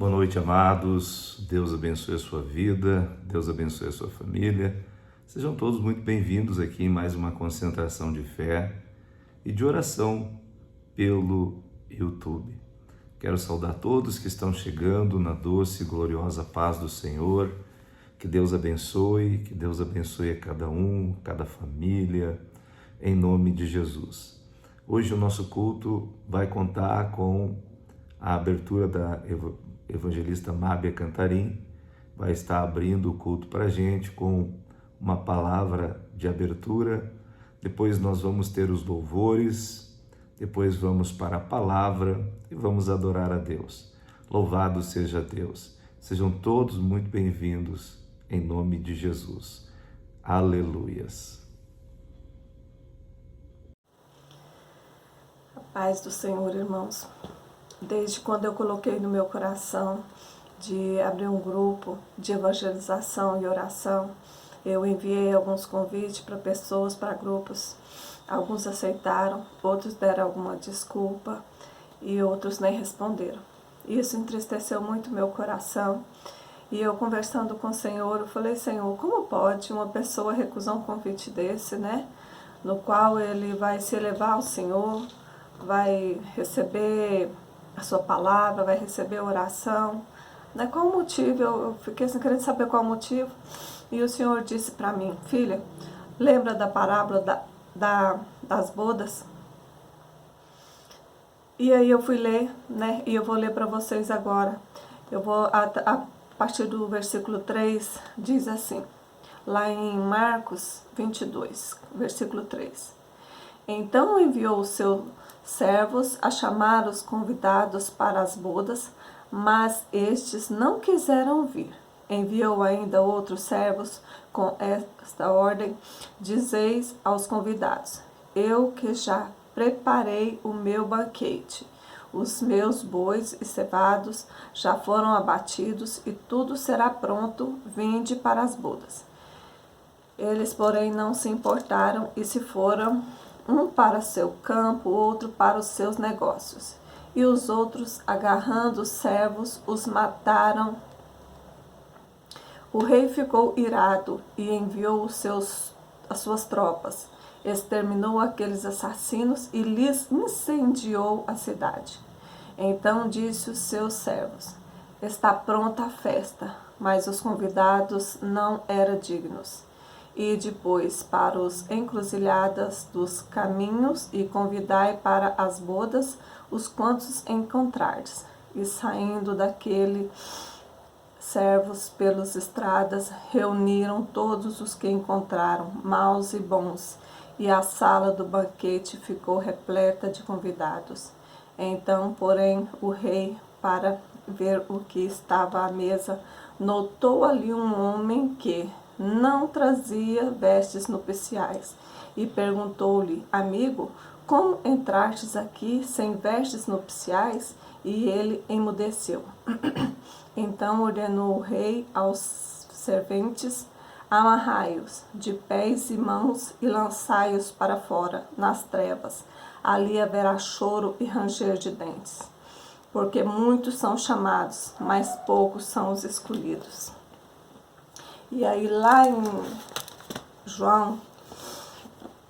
Boa noite, amados. Deus abençoe a sua vida, Deus abençoe a sua família. Sejam todos muito bem-vindos aqui em mais uma concentração de fé e de oração pelo YouTube. Quero saudar todos que estão chegando na doce e gloriosa paz do Senhor. Que Deus abençoe a cada um, cada família, em nome de Jesus. Hoje o nosso culto vai contar com a abertura da evangelista Mábia Cantarim. Vai estar abrindo o culto para a gente com uma palavra de abertura. Depois nós vamos ter os louvores, depois vamos para a palavra e vamos adorar a Deus. Louvado seja Deus. Sejam todos muito bem-vindos em nome de Jesus. Aleluias. A paz do Senhor, irmãos. Desde quando eu coloquei no meu coração de abrir um grupo de evangelização e oração, eu enviei alguns convites para pessoas, para grupos. Alguns aceitaram, outros deram alguma desculpa e outros nem responderam. Isso entristeceu muito meu coração. E eu conversando com o Senhor, eu falei: Senhor, como pode uma pessoa recusar um convite desse, né? No qual ele vai se elevar ao Senhor, vai receber a sua palavra, vai receber a oração. Né? Qual o motivo? Eu fiquei assim, querendo saber qual o motivo. E o Senhor disse para mim: filha, lembra da parábola das bodas? E aí eu fui ler, né? E eu vou ler para vocês agora. Eu vou a partir do versículo 3, diz assim, lá em Marcos 22, versículo 3. Então enviou os seus servos a chamar os convidados para as bodas, mas estes não quiseram vir. Enviou ainda outros servos com esta ordem: dizeis aos convidados: eu que já preparei o meu banquete. Os meus bois e cevados já foram abatidos e tudo será pronto, vinde para as bodas. Eles, porém, não se importaram e se foram, um para seu campo, outro para os seus negócios. E os outros, agarrando os servos, os mataram. O rei ficou irado e enviou as suas tropas. Exterminou aqueles assassinos e lhes incendiou a cidade. Então disse os seus servos: está pronta a festa, mas os convidados não eram dignos. E depois para os encruzilhadas dos caminhos e convidai para as bodas os quantos encontrardes. E saindo daquele servos pelas estradas, reuniram todos os que encontraram, maus e bons, e a sala do banquete ficou repleta de convidados. Então, porém, o rei, para ver o que estava à mesa, notou ali um homem que não trazia vestes nupciais, e perguntou-lhe: amigo, como entrastes aqui sem vestes nupciais? E ele emudeceu. Então ordenou o rei aos serventes: amarrai-os de pés e mãos e lançai-os para fora, nas trevas. Ali haverá choro e ranger de dentes. Porque muitos são chamados, mas poucos são os escolhidos. E aí lá em João,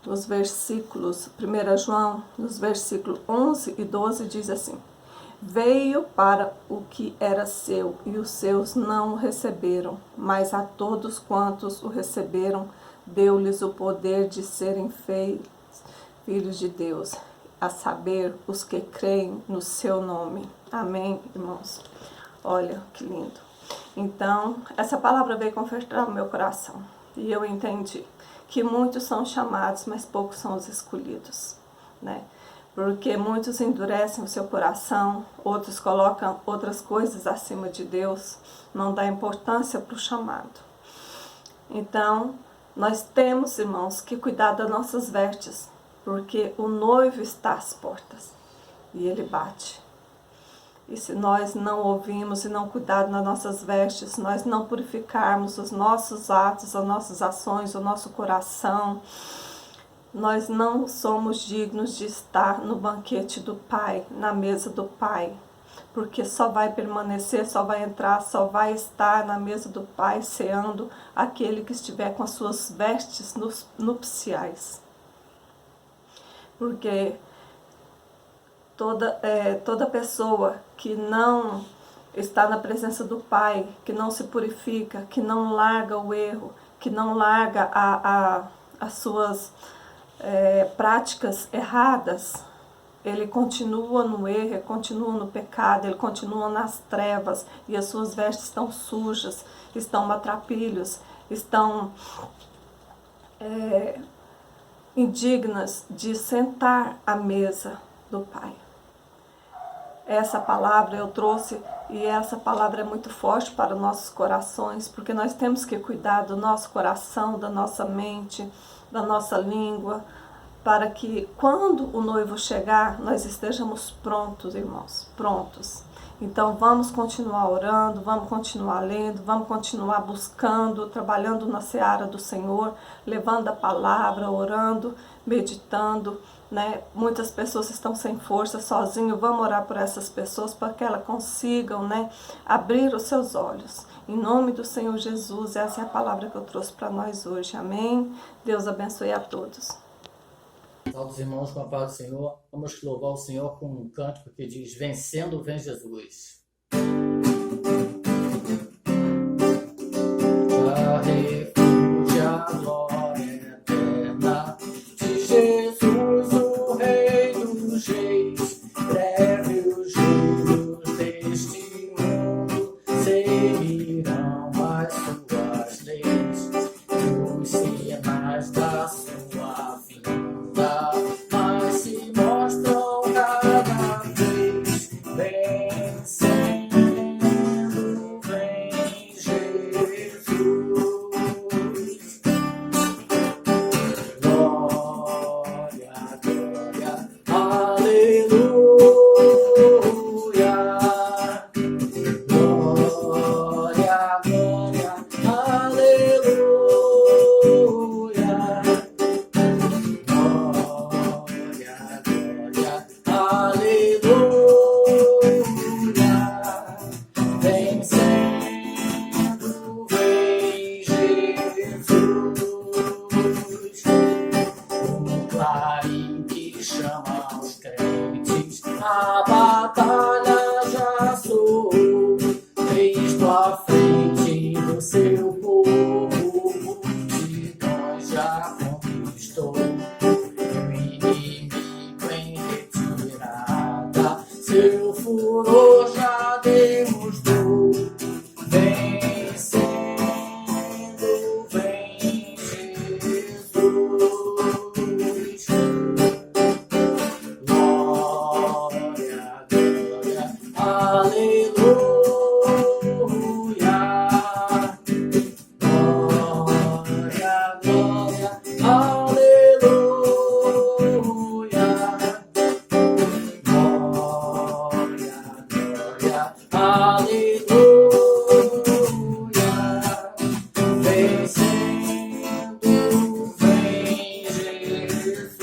nos versículos, 1 João, nos versículos 11 e 12, diz assim: veio para o que era seu, e os seus não o receberam, mas a todos quantos o receberam, deu-lhes o poder de serem feitos filhos de Deus, a saber, os que creem no seu nome. Amém, irmãos? Olha que lindo. Então, essa palavra veio confortar o meu coração, e eu entendi que muitos são chamados, mas poucos são os escolhidos, né? Porque muitos endurecem o seu coração, outros colocam outras coisas acima de Deus, não dá importância para o chamado. Então, nós temos, irmãos, que cuidar das nossas vestes, porque o noivo está às portas e ele bate. E se nós não ouvimos e não cuidarmos das nossas vestes, nós não purificarmos os nossos atos, as nossas ações, o nosso coração, nós não somos dignos de estar no banquete do Pai, na mesa do Pai. porque só vai permanecer, só vai entrar, só vai estar na mesa do Pai ceando aquele que estiver com as suas vestes nupciais. Porque toda pessoa que não está na presença do Pai, que não se purifica, que não larga o erro, que não larga as suas práticas erradas, ele continua no erro, ele continua no pecado, ele continua nas trevas, e as suas vestes estão sujas, estão maltrapilhos, estão indignas de sentar à mesa do Pai. Essa palavra eu trouxe, e essa palavra é muito forte para nossos corações, porque nós temos que cuidar do nosso coração, da nossa mente, da nossa língua, para que quando o noivo chegar, nós estejamos prontos, irmãos, prontos. Então vamos continuar orando, vamos continuar lendo, vamos continuar buscando, trabalhando na seara do Senhor, levando a palavra, orando, meditando, né? Muitas pessoas estão sem força, sozinho, vamos orar por essas pessoas para que elas consigam, né, abrir os seus olhos. Em nome do Senhor Jesus, essa é a palavra que eu trouxe para nós hoje. Amém? Deus abençoe a todos. Salve os irmãos, com a paz do Senhor. Vamos louvar o Senhor com um cântico que diz: Vencendo vem Jesus. A refúgio, a glória eterna de Jesus, o Rei dos Reis. Breve os giros deste mundo seguirão as suas leis, os sinais da sua vinda, mas se mostram cada vez. Vencendo vem Jesus. Glória, glória, aleluia. Glória, glória, aleluia. Glória, glória, aleluia. Vencendo vem Jesus. O clarim que chama os crentes, a batalha já soou. Cristo à frente do seu povo, multidões já conquistou. O inimigo em retirada, seu furor já demonstrou. Vencendo vem Jesus. Glória, glória, aleluia. Glória, glória, aleluia. Glória, glória, aleluia. Vencendo vem Jesus.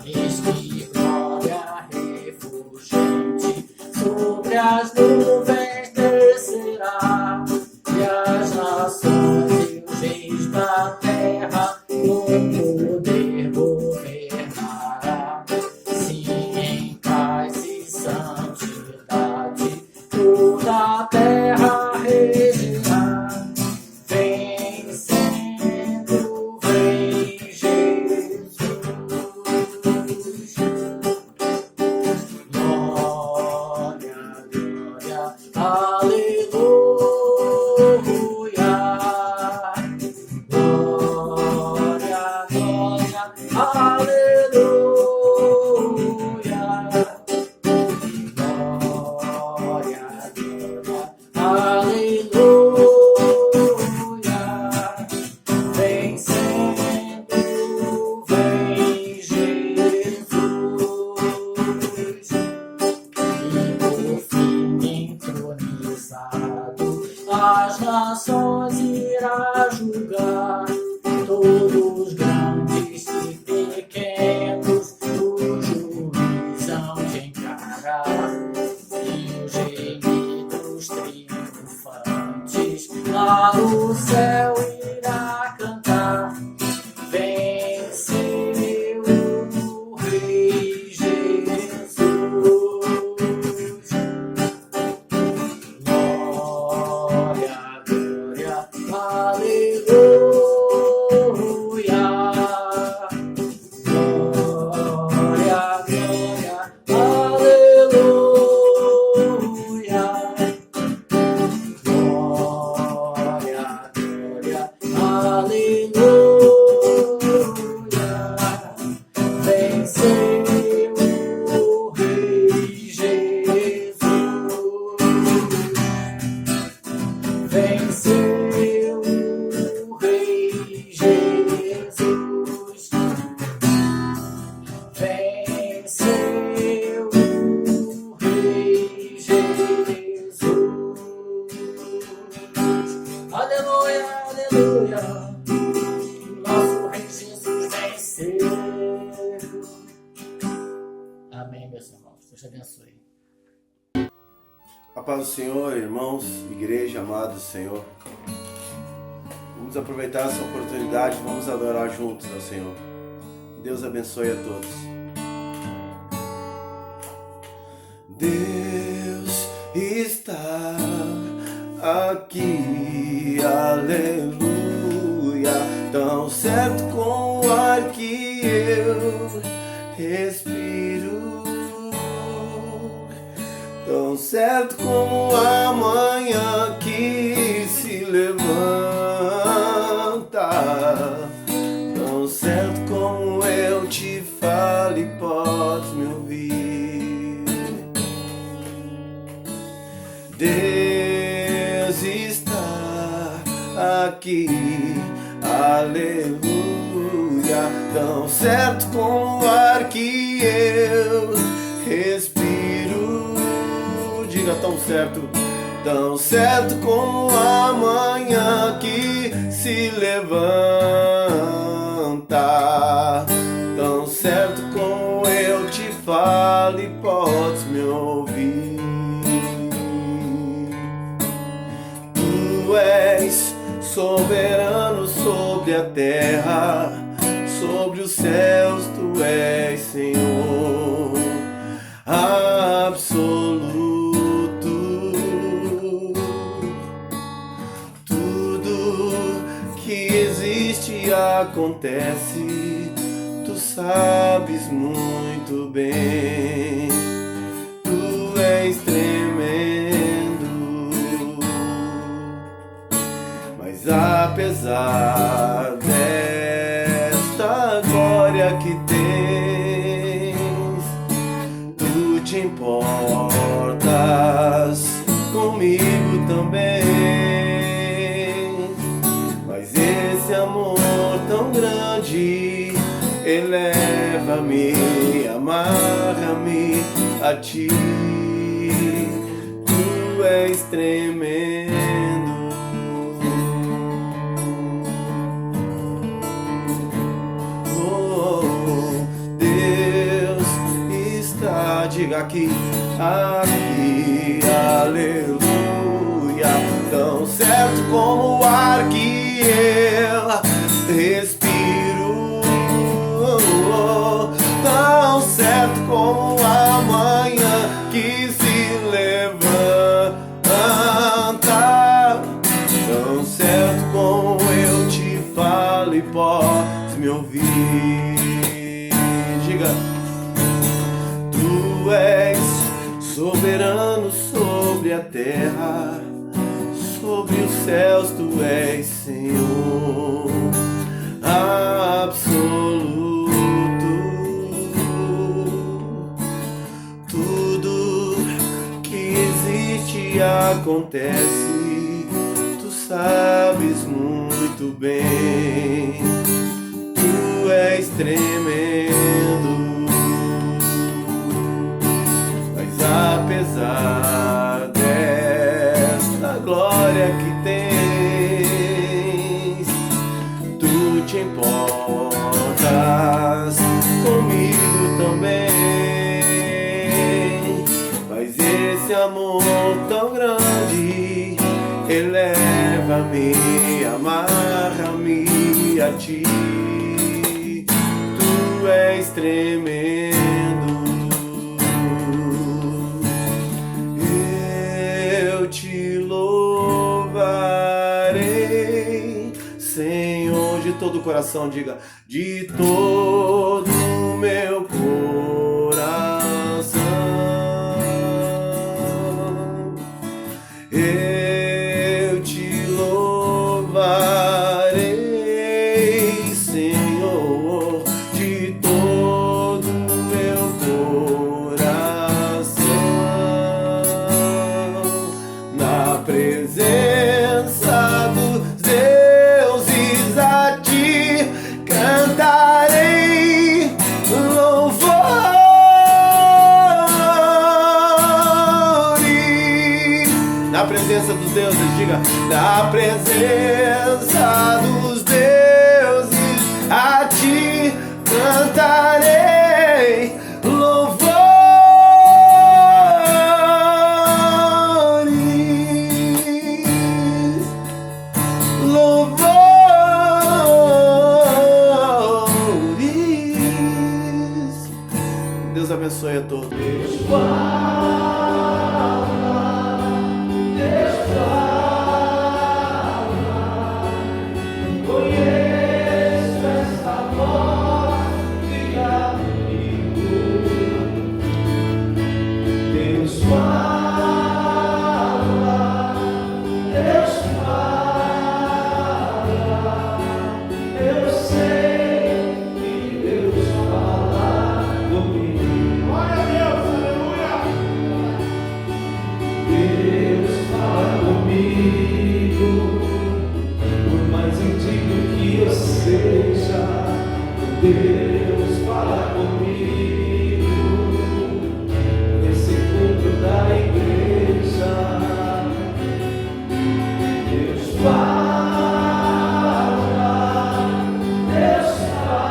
Eis que glória refulgente sobre as nuvens descerá, e as nações e os reis da terra com poder governará. Sim, em paz e santidade toda a terra regerá. Vencendo vem Jesus. Glória, glória, guerra e os gemidos triunfantes. Lá o céu irá cantar, venceu o Rei Jesus. Glória, glória, aleluia. Glória, glória, aleluia. Glória, glória, aleluia. Venceu o Rei Jesus. Venceu o Rei Jesus. Venceu o Rei Jesus. Aleluia, aleluia. Nosso Rei Jesus venceu. Amém, meus irmãos. Deus te abençoe. A paz do Senhor, irmãos, igreja, amado do Senhor. Vamos aproveitar essa oportunidade, vamos adorar juntos ao Senhor. Que Deus abençoe a todos. Deus está aqui, aleluia. Tão certo com o ar que eu respiro, tão certo como a manhã que se levanta, tão certo como eu te falo e podes me ouvir. Deus está aqui, aleluia. Tão certo como o ar que eu respiro, diga tão certo como a manhã que se levanta, tão certo como eu te falo e podes me ouvir. Tu és soberano sobre a terra, sobre os céus tu és Senhor absoluto. Acontece, tu sabes muito bem, tu és tremendo, mas apesar desta glória que tens, tu te importas comigo também. Mas esse amor tão grande eleva-me, amarra-me a ti. Tu és tremendo. Oh, Deus está, diga aqui, aqui, aleluia. Tão certo como o ar que eu respiro, tão certo como a manhã que se levanta, tão certo como eu te falo e podes me ouvir. Diga, tu és soberano sobre a terra, sobre os céus tu és Senhor absoluto. Tudo que existe acontece, tu sabes muito bem, tu és tremendo. Mas apesar desta glória que tens, tu te importas comigo também. esse amor tão grande eleva-me, amarra-me a ti. Tu és tremendo, eu te louvarei, Senhor, de todo o coração. Diga, de todo o meu coração. Eu te louvarei, Senhor, de todo o meu coração. Na presença dos deuses a ti cantarei louvores. Na presença dos deuses, diga, na presença dos deuses a ti cantarei louvores, louvores. Deus abençoe a todos. Deus fala comigo nesse culto da igreja. Deus fala, Deus fala.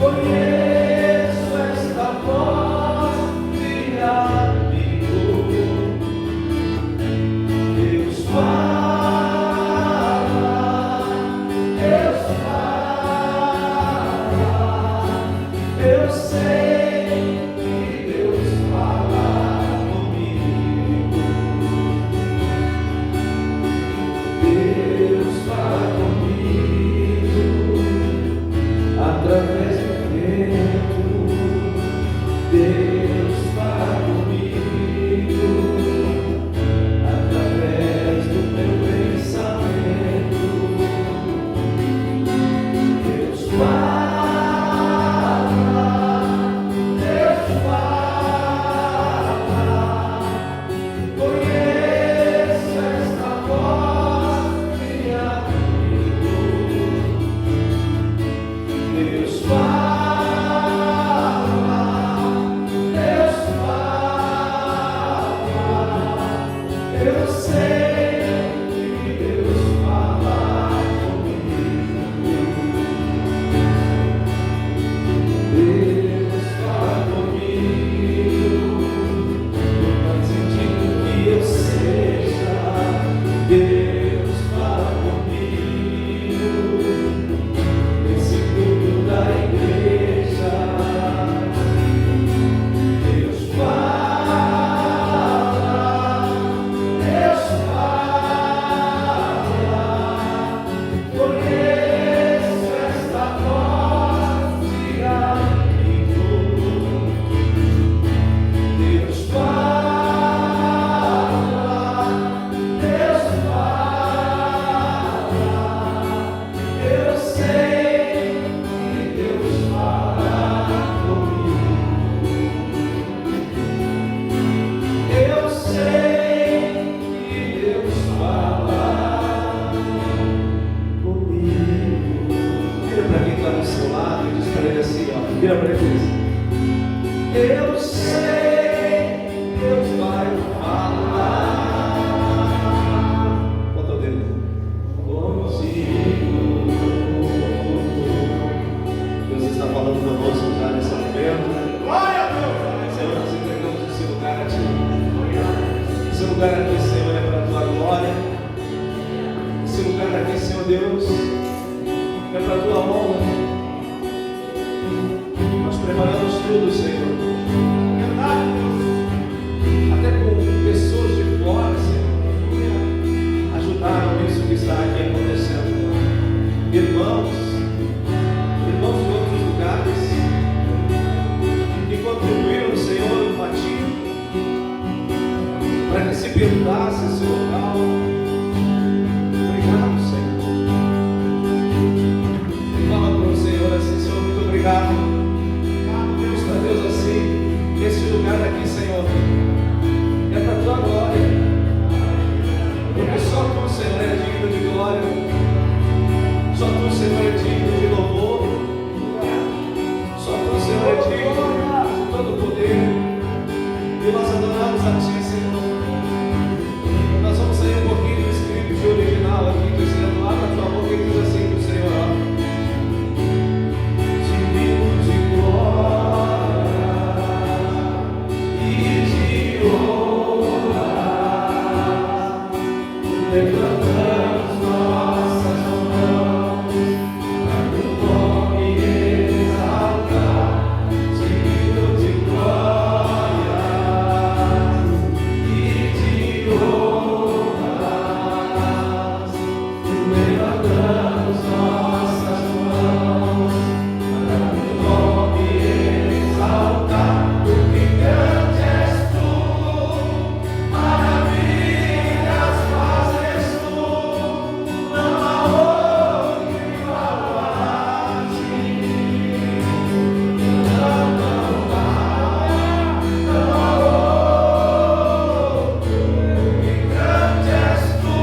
Conheço esta voz de amigo. Deus fala. Eu sei que Deus fala comigo. Deus fala comigo através do vento. Deus fala comigo através do meu pensamento. Deus fala. Vira para ele. Eu sei, Deus vai falar. Bota o dedo. Consigo. Deus está falando conosco já nesse momento. Glória a Deus. Senhor, Deus, é para a tua honra. Nós preparamos tudo, Senhor. Até com pessoas de fora, Senhor, ajudaram isso que está aqui acontecendo. Irmãos de outros lugares, que contribuíram, Senhor, com a ti, para que se perdasse esse local. Obrigado, Senhor. Fala para o Senhor assim, Senhor, muito obrigado. Deus, para Deus assim, esse lugar aqui, Senhor, é para a tua glória. Porque só tu, Senhor, é digno de glória. Só tu, Senhor, é digno de louvor. Só tu, Senhor, é digno de todo poder. E nós adoramos a ti, Senhor. Nós vamos sair um pouquinho do script original aqui, dizendo lá na tua boca, que diz assim para o Senhor, ó. Digno de glória e de honra, levantamos nossas mãos para o nome exaltar. Digno de glória e de honra, levantamos nossas mãos para o nome exaltar. Porque grande és tu, maravilhas fazes tu, não há outro igual a ti. Não há outro. Porque grande és tu,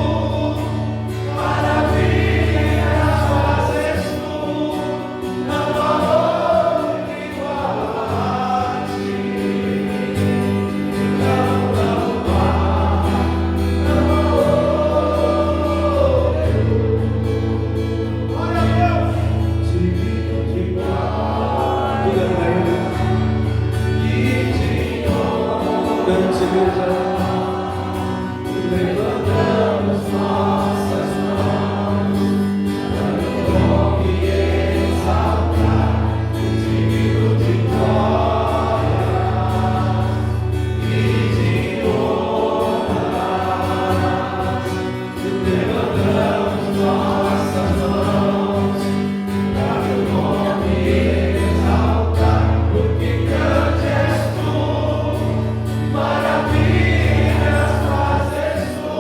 maravilhas fazes tu, não há outro igual a ti. Glória a Deus. Digno de glória e de honra, levantamos nossas mãos para o nome exaltar. Digno de glória e de honra, levantamos nossas mãos para o nome exaltar. Porque grande és tu, maravilhas fazes tu,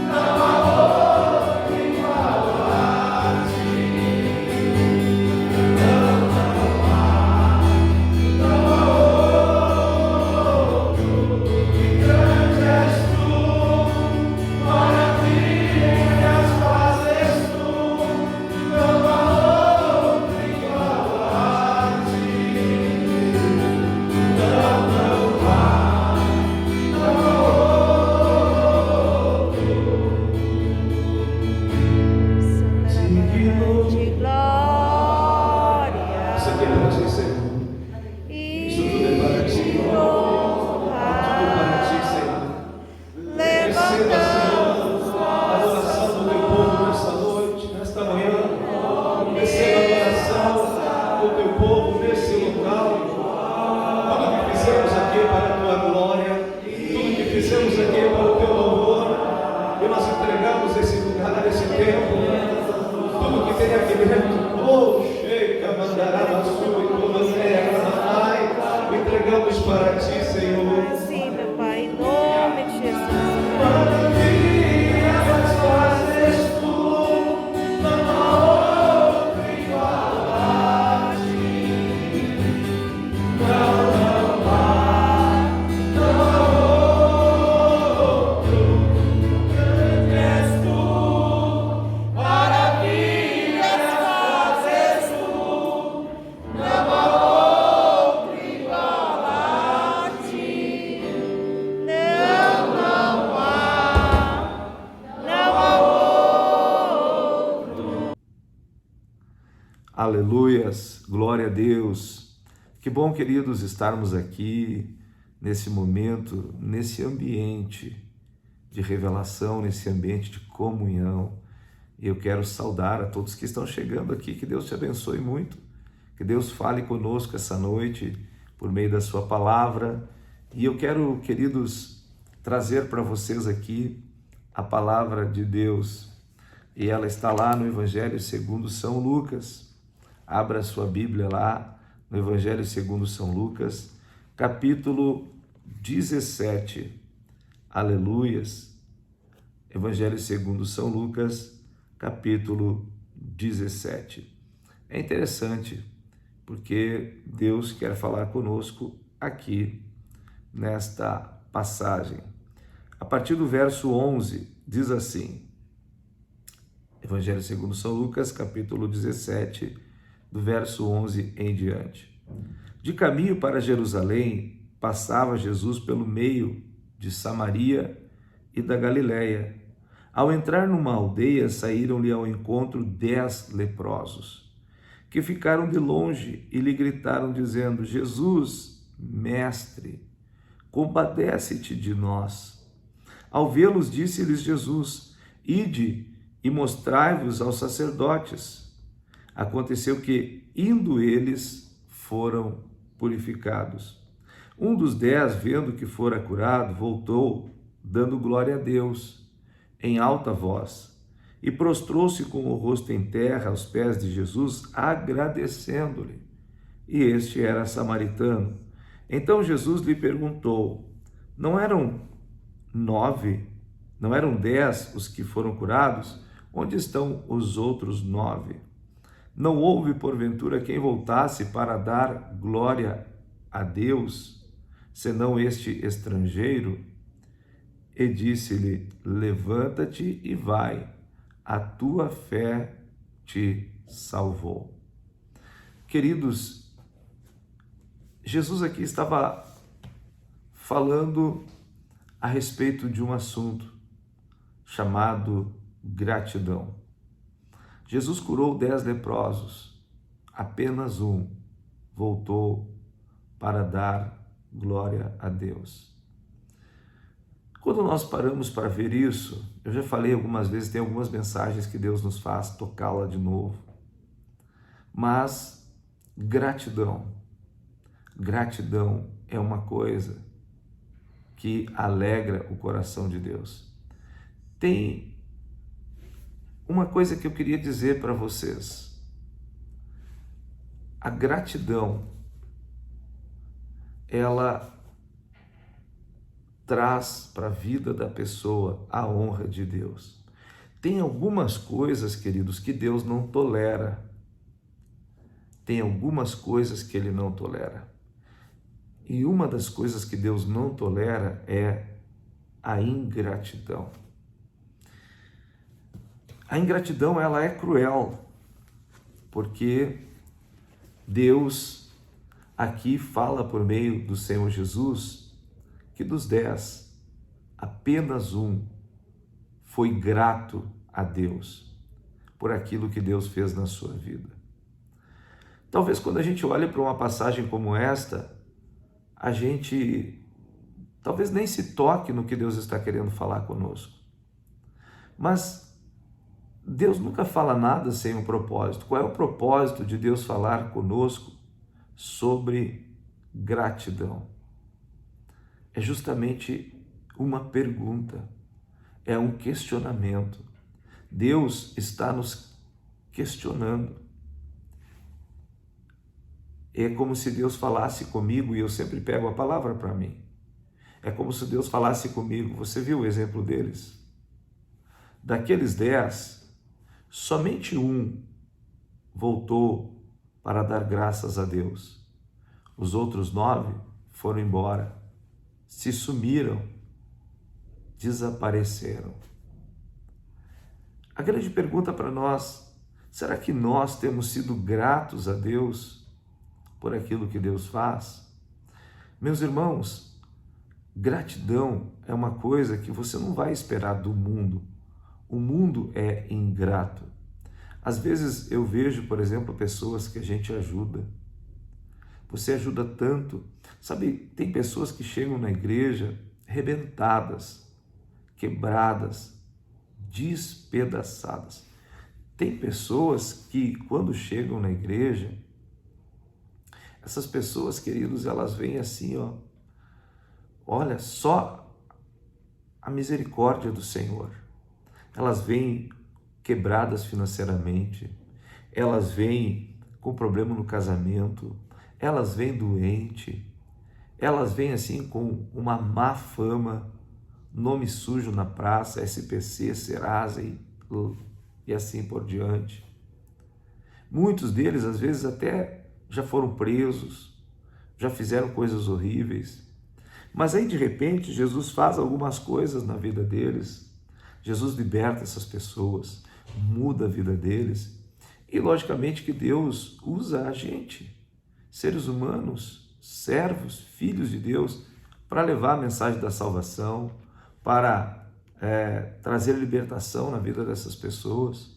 não há outro igual a ti. Não há outro. Que grande és tu, maravilhas fazes tu, não há outro igual a ti. Digno de glória Isso aqui é para ti, Senhor. Isso tudo é para ti. e Tudo para ti, honra. Senhor. Receba, Levantamos Senhor, a adoração do teu povo nesta noite, nesta manhã. Receba a adoração do teu povo nesse local. Tudo que fizemos aqui é para a tua glória, tudo que fizemos aqui é para o teu louvor. E nós entregamos esse lugar, esse tempo, tudo que tem aqui dentro. Oh, chega, mandará na sua e toda terra. Entregamos para ti, Senhor. assim, meu Pai, em nome de Jesus. Maravilhas fazes tu, não há outro igual a ti. Não há outro. Grande és tu, maravilhas fazes tu, não há outro igual a ti. Não há outro. Aleluias, glória a Deus. Que bom, queridos, estarmos aqui nesse momento, nesse ambiente de revelação, nesse ambiente de comunhão. E eu quero saudar a todos que estão chegando aqui, que Deus te abençoe muito, que Deus fale conosco essa noite por meio da sua palavra. E eu quero, queridos, trazer para vocês aqui a palavra de Deus. E ela está lá no Evangelho segundo São Lucas. Abra a sua Bíblia lá no Evangelho segundo São Lucas, capítulo 17. Aleluias. Evangelho segundo São Lucas, capítulo 17. É interessante, porque Deus quer falar conosco aqui nesta passagem. A partir do verso 11, diz assim, Evangelho segundo São Lucas, capítulo 17, do verso 11 em diante. De caminho para Jerusalém, passava Jesus pelo meio de Samaria e da Galiléia. Ao entrar numa aldeia, saíram-lhe ao encontro 10 leprosos, que ficaram de longe e lhe gritaram, dizendo: Jesus, mestre, compadece-te de nós. Ao vê-los, disse-lhes Jesus: Ide e mostrai-vos aos sacerdotes. Aconteceu que, indo eles, foram purificados. Um dos 10, vendo que fora curado, voltou, dando glória a Deus, em alta voz, e prostrou-se com o rosto em terra aos pés de Jesus, agradecendo-lhe. E este era samaritano. Então Jesus lhe perguntou: Não eram 9, não eram 10 os que foram curados? Onde estão os outros 9? Não houve, porventura, quem voltasse para dar glória a Deus, senão este estrangeiro? E disse-lhe: Levanta-te e vai, a tua fé te salvou. Queridos, Jesus aqui estava falando a respeito de um assunto chamado gratidão. Jesus curou 10 leprosos, apenas um voltou para dar glória a Deus. Quando nós paramos para ver isso, eu já falei algumas vezes, tem algumas mensagens que Deus nos faz tocá-la de novo, mas gratidão é uma coisa que alegra o coração de Deus. Tem uma coisa que eu queria dizer para vocês. A gratidão, ela traz para a vida da pessoa a honra de Deus. Tem algumas coisas, queridos, que Deus não tolera. Tem algumas coisas que Ele não tolera. E uma das coisas que Deus não tolera é a ingratidão. A ingratidão, ela é cruel, porque Deus aqui fala por meio do Senhor Jesus que dos 10, apenas um foi grato a Deus por aquilo que Deus fez na sua vida. Talvez quando a gente olha para uma passagem como esta, a gente talvez nem se toque no que Deus está querendo falar conosco. Mas Deus nunca fala nada sem um propósito. Qual é o propósito de Deus falar conosco sobre gratidão? É justamente uma pergunta, é um questionamento. Deus está nos questionando. É como se Deus falasse comigo, e eu sempre pego a palavra para mim. É como se Deus falasse comigo. Você viu o exemplo deles? Daqueles 10, somente um voltou para dar graças a Deus. Os outros 9 foram embora, se sumiram, desapareceram. A grande pergunta para nós: será que nós temos sido gratos a Deus por aquilo que Deus faz? Meus irmãos, gratidão é uma coisa que você não vai esperar do mundo. O mundo é ingrato. Às vezes eu vejo, por exemplo, pessoas que a gente ajuda. Você ajuda tanto. Sabe, tem pessoas que chegam na igreja arrebentadas, quebradas, despedaçadas. Tem pessoas que, quando chegam na igreja, essas pessoas, queridos, elas vêm assim, ó, olha, só a misericórdia do Senhor. Elas vêm quebradas financeiramente, elas vêm com problema no casamento, elas vêm doentes, elas vêm assim com uma má fama, nome sujo na praça, SPC, Serasa e assim por diante. Muitos deles, às vezes, até já foram presos, já fizeram coisas horríveis. Mas aí, de repente, Jesus faz algumas coisas na vida deles. Jesus liberta essas pessoas, muda a vida deles. E, logicamente, que Deus usa a gente, seres humanos, servos, filhos de Deus, para levar a mensagem da salvação, para trazer libertação na vida dessas pessoas.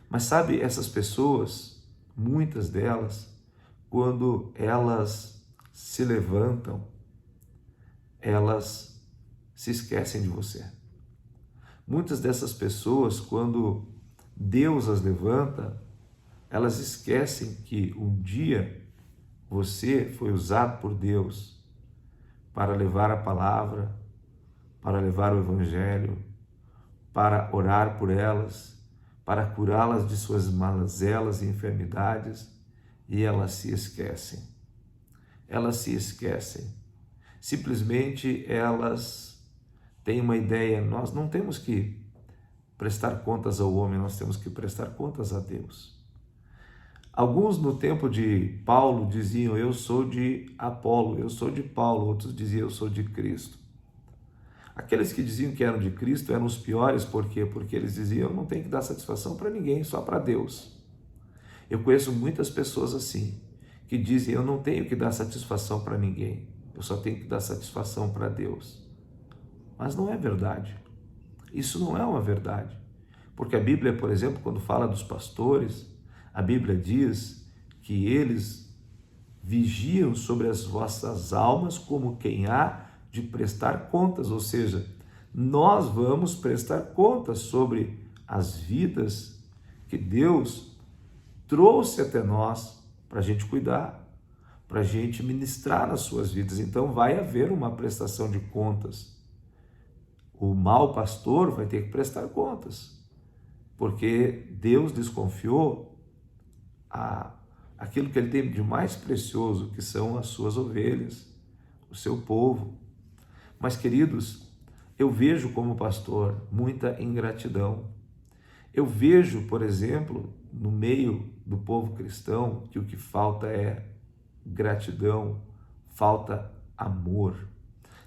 Mas sabe, essas pessoas, muitas delas, quando elas se levantam, elas se esquecem de você. Muitas dessas pessoas, quando Deus as levanta, elas esquecem que um dia você foi usado por Deus para levar a palavra, para levar o evangelho, para orar por elas, para curá-las de suas mazelas e enfermidades, e elas se esquecem. Elas se esquecem. Simplesmente elas têm uma ideia, nós não temos que prestar contas ao homem, nós temos que prestar contas a Deus. Alguns no tempo de Paulo diziam, eu sou de Apolo, eu sou de Paulo, outros diziam, eu sou de Cristo. Aqueles que diziam que eram de Cristo eram os piores, por quê? Porque eles diziam, eu não tenho que dar satisfação para ninguém, só para Deus. Eu conheço muitas pessoas assim, que dizem, eu não tenho que dar satisfação para ninguém, eu só tenho que dar satisfação para Deus. Mas não é verdade. Isso não é uma verdade. Porque a Bíblia, por exemplo, quando fala dos pastores, a Bíblia diz que eles vigiam sobre as vossas almas como quem há de prestar contas, ou seja, nós vamos prestar contas sobre as vidas que Deus trouxe até nós para a gente cuidar, para a gente ministrar nas suas vidas. Então vai haver uma prestação de contas. O mau pastor vai ter que prestar contas, porque Deus desconfiou aquilo que ele tem de mais precioso, que são as suas ovelhas, o seu povo. Mas, queridos, eu vejo como pastor muita ingratidão. Eu vejo, por exemplo, no meio do povo cristão, que o que falta é gratidão, falta amor.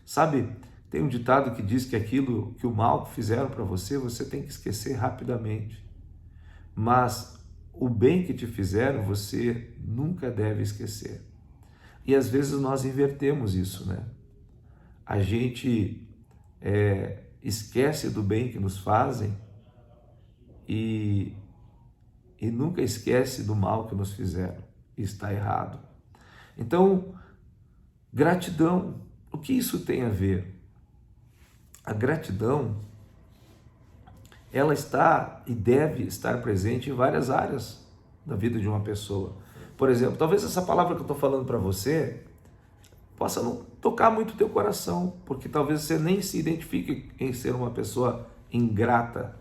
Sabe, tem um ditado que diz que aquilo que o mal fizeram para você, você tem que esquecer rapidamente. Mas o bem que te fizeram, você nunca deve esquecer. E às vezes nós invertemos isso, né? A gente esquece do bem que nos fazem e nunca esquece do mal que nos fizeram. Está errado. Então, gratidão, o que isso tem a ver? A gratidão, ela está e deve estar presente em várias áreas da vida de uma pessoa. Por exemplo, talvez essa palavra que eu estou falando para você possa não tocar muito o teu coração, porque talvez você nem se identifique em ser uma pessoa ingrata.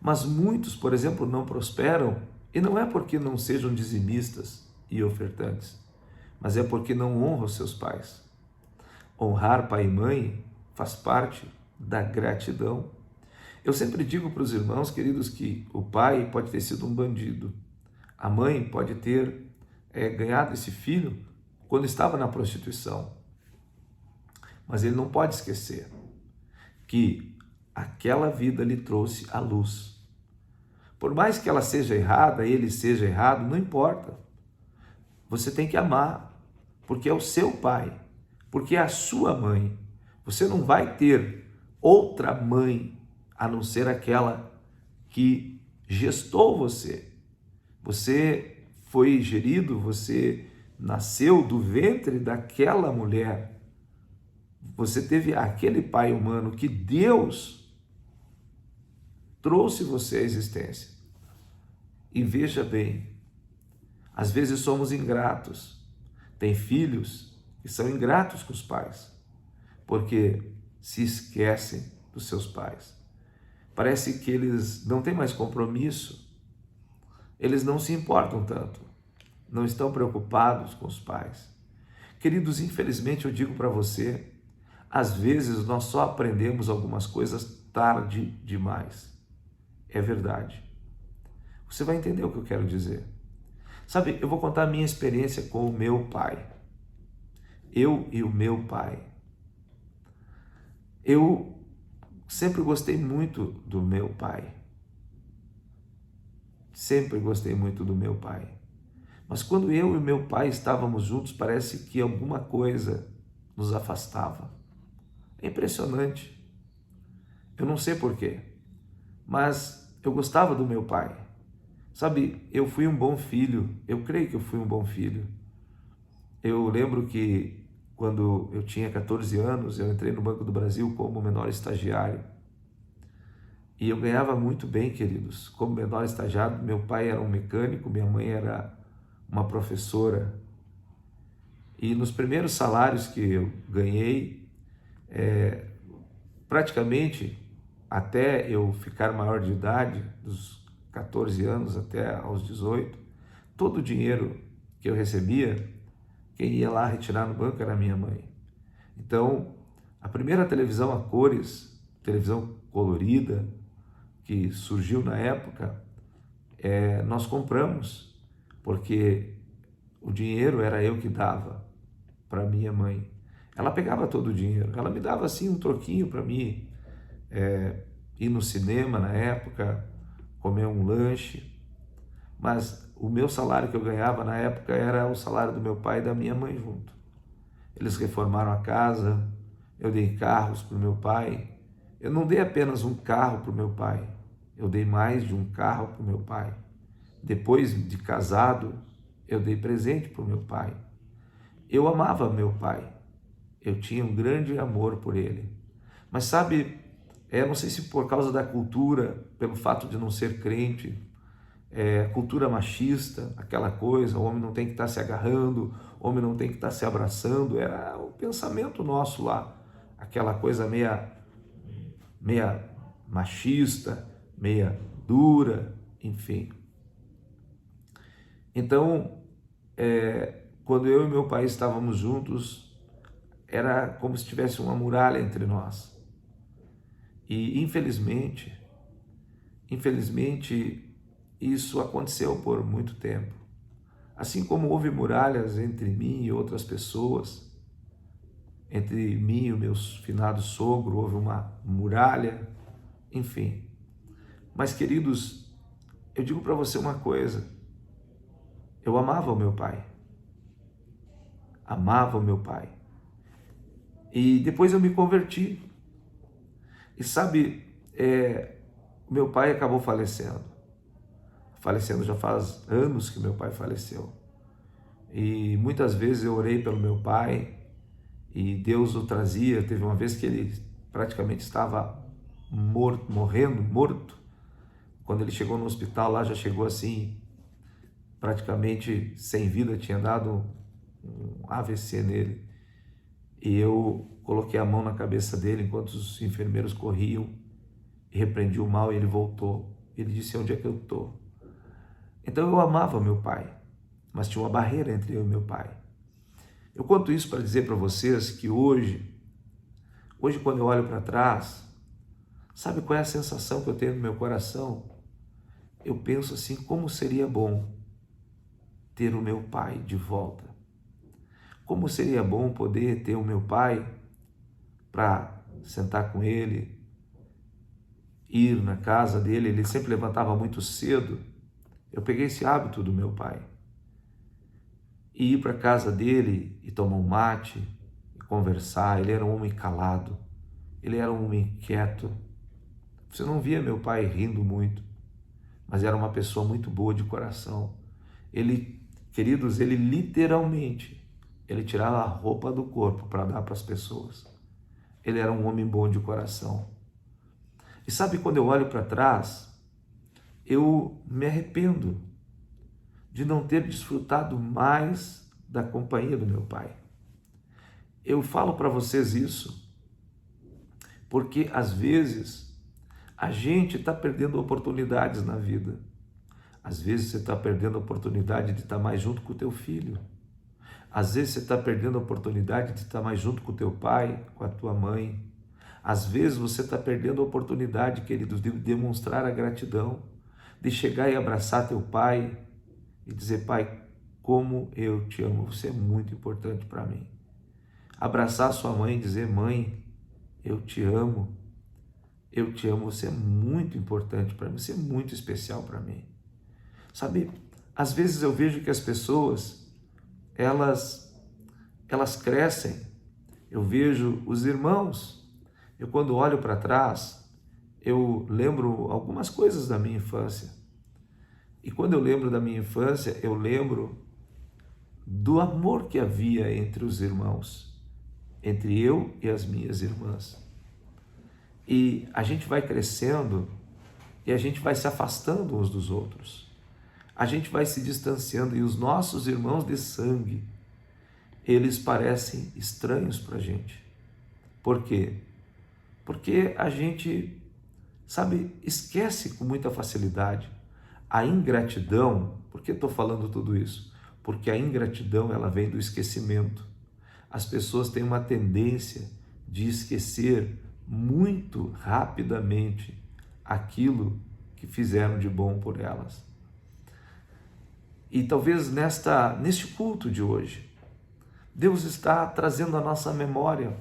Mas muitos, por exemplo, não prosperam, e não é porque não sejam dizimistas e ofertantes, mas é porque não honram seus pais. Honrar pai e mãe faz parte da gratidão. Eu sempre digo para os irmãos, queridos, que o pai pode ter sido um bandido, a mãe pode ter ganhado esse filho quando estava na prostituição. Mas ele não pode esquecer que aquela vida lhe trouxe a luz. Por mais que ela seja errada, ele seja errado, não importa. Você tem que amar, porque é o seu pai, porque é a sua mãe. Você não vai ter outra mãe a não ser aquela que gestou você. Você foi gerido, você nasceu do ventre daquela mulher. Você teve aquele pai humano que Deus trouxe você à existência. E veja bem, às vezes somos ingratos. Tem filhos que são ingratos com os pais, porque se esquecem dos seus pais. Parece que eles não têm mais compromisso, eles não se importam tanto, não estão preocupados com os pais. Queridos, infelizmente eu digo para você, às vezes nós só aprendemos algumas coisas tarde demais. É verdade. Você vai entender o que eu quero dizer. Sabe, eu vou contar a minha experiência com o meu pai. Eu e o meu pai. Eu sempre gostei muito do meu pai. Sempre gostei muito do meu pai. Mas quando eu e meu pai estávamos juntos, parece que alguma coisa nos afastava. É impressionante. Eu não sei porquê, mas eu gostava do meu pai. Sabe, eu fui um bom filho, eu creio que eu fui um bom filho. Eu lembro que quando eu tinha 14 anos, eu entrei no Banco do Brasil como menor estagiário. E eu ganhava muito bem, queridos. Como menor estagiário, meu pai era um mecânico, minha mãe era uma professora. E nos primeiros salários que eu ganhei, praticamente até eu ficar maior de idade, dos 14 anos até aos 18, todo o dinheiro que eu recebia, quem ia lá retirar no banco era a minha mãe. Então, a primeira televisão a cores, televisão colorida, que surgiu na época, nós compramos, porque o dinheiro era eu que dava para minha mãe. Ela pegava todo o dinheiro, ela me dava assim um troquinho para mim ir no cinema na época, comer um lanche, mas o meu salário que eu ganhava na época era o salário do meu pai e da minha mãe junto. Eles reformaram a casa, eu dei carros para o meu pai. Eu não dei apenas um carro para o meu pai, eu dei mais de um carro para o meu pai. Depois de casado, eu dei presente para o meu pai. Eu amava meu pai, eu tinha um grande amor por ele. Mas sabe, não sei se por causa da cultura, pelo fato de não ser crente, cultura machista, aquela coisa, o homem não tem que estar se agarrando, o homem não tem que estar se abraçando, era o pensamento nosso lá, aquela coisa meia machista, meia dura, enfim. Então, quando eu e meu pai estávamos juntos, era como se tivesse uma muralha entre nós. E infelizmente, isso aconteceu por muito tempo. Assim como houve muralhas entre mim e outras pessoas, entre mim e o meu finado sogro, houve uma muralha, enfim. Mas, queridos, eu digo para você uma coisa, eu amava o meu pai. Amava o meu pai. E depois eu me converti. E sabe, meu pai acabou falecendo. Falecendo já faz anos que meu pai faleceu. E muitas vezes eu orei pelo meu pai e Deus o trazia. Teve uma vez que ele praticamente estava morto. Quando ele chegou no hospital lá, já chegou assim, praticamente sem vida, tinha dado um AVC nele. E eu coloquei a mão na cabeça dele enquanto os enfermeiros corriam e repreendi o mal e ele voltou. Ele disse: onde é que eu estou? Então eu amava meu pai, mas tinha uma barreira entre eu e meu pai. Eu conto isso para dizer para vocês que hoje quando eu olho para trás, sabe qual é a sensação que eu tenho no meu coração? Eu penso assim, como seria bom ter o meu pai de volta. Como seria bom poder ter o meu pai para sentar com ele, ir na casa dele. Ele sempre levantava muito cedo. Eu peguei esse hábito do meu pai. E ir para a casa dele e tomar um mate, e conversar. Ele era um homem calado, ele era um homem quieto. Você não via meu pai rindo muito, mas era uma pessoa muito boa de coração. Queridos, ele literalmente, ele tirava a roupa do corpo para dar para as pessoas. Ele era um homem bom de coração. E sabe, quando eu olho para trás, eu me arrependo de não ter desfrutado mais da companhia do meu pai. Eu falo para vocês isso porque às vezes a gente está perdendo oportunidades na vida. Às vezes você está perdendo a oportunidade de estar mais junto com o teu filho. Às vezes você está perdendo a oportunidade de estar mais junto com o teu pai, com a tua mãe. Às vezes você está perdendo a oportunidade, queridos, de demonstrar a gratidão, de chegar e abraçar teu pai e dizer: pai, como eu te amo, você é muito importante para mim. Abraçar sua mãe e dizer: mãe, eu te amo, você é muito importante para mim, você é muito especial para mim. Sabe, às vezes eu vejo que as pessoas, elas crescem, eu vejo os irmãos, eu quando olho para trás, eu lembro algumas coisas da minha infância. E quando eu lembro da minha infância, eu lembro do amor que havia entre os irmãos, entre eu e as minhas irmãs. E a gente vai crescendo e a gente vai se afastando uns dos outros. A gente vai se distanciando e os nossos irmãos de sangue, eles parecem estranhos para a gente. Por quê? Porque a gente, sabe, esquece com muita facilidade. A ingratidão, por que estou falando tudo isso? Porque a ingratidão, ela vem do esquecimento. As pessoas têm uma tendência de esquecer muito rapidamente aquilo que fizeram de bom por elas. E talvez neste culto de hoje, Deus está trazendo à nossa memória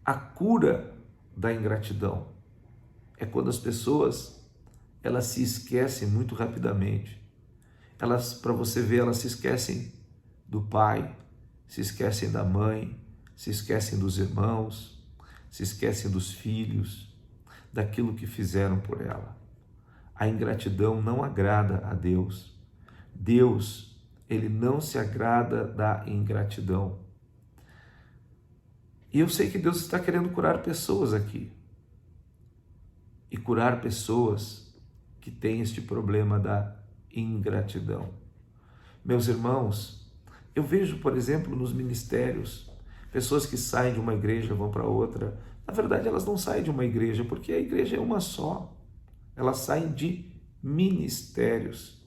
a cura da ingratidão. É quando as pessoas, elas se esquecem muito rapidamente. Para você ver, elas se esquecem do pai, se esquecem da mãe, se esquecem dos irmãos, se esquecem dos filhos, daquilo que fizeram por ela. A ingratidão não agrada a Deus. Deus, ele não se agrada da ingratidão. E eu sei que Deus está querendo curar pessoas aqui. E curar pessoas que têm este problema da ingratidão. Meus irmãos, eu vejo, por exemplo, nos ministérios, pessoas que saem de uma igreja, vão para outra. Na verdade, elas não saem de uma igreja, porque a igreja é uma só. Elas saem de ministérios.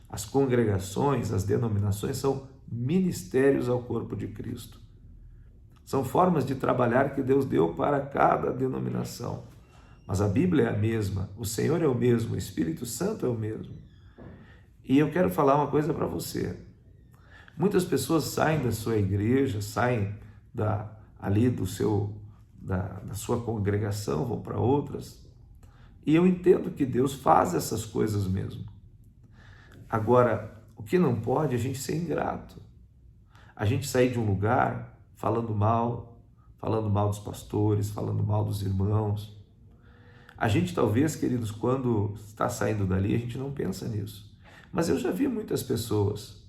As congregações, as denominações são ministérios ao corpo de Cristo. São formas de trabalhar que Deus deu para cada denominação. Mas a Bíblia é a mesma, o Senhor é o mesmo, o Espírito Santo é o mesmo. E eu quero falar uma coisa para você. Muitas pessoas saem da sua igreja, saem da sua congregação, vão para outras. E eu entendo que Deus faz essas coisas mesmo. Agora, o que não pode é a gente ser ingrato. A gente sair de um lugar falando mal dos pastores, falando mal dos irmãos. A gente talvez, queridos, quando está saindo dali, a gente não pensa nisso. Mas eu já vi muitas pessoas,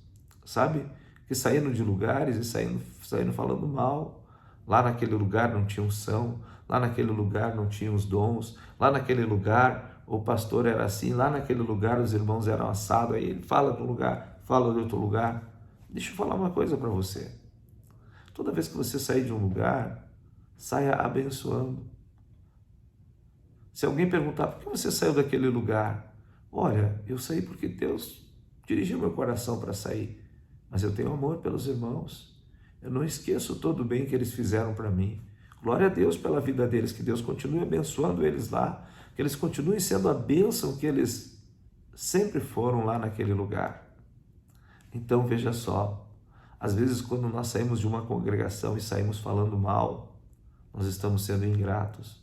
sabe, que saíram de lugares e saíram falando mal. Lá naquele lugar não tinha unção, lá naquele lugar não tinha os dons, lá naquele lugar o pastor era assim, lá naquele lugar os irmãos eram assados. Aí ele fala de um lugar, fala de outro lugar. Deixa eu falar uma coisa para você. Toda vez que você sair de um lugar, saia abençoando. Se alguém perguntar, por que você saiu daquele lugar? Olha, eu saí porque Deus dirigiu meu coração para sair. Mas eu tenho amor pelos irmãos. Eu não esqueço todo o bem que eles fizeram para mim. Glória a Deus pela vida deles, que Deus continue abençoando eles lá, que eles continuem sendo a bênção que eles sempre foram lá naquele lugar. Então veja só, às vezes quando nós saímos de uma congregação e saímos falando mal, nós estamos sendo ingratos,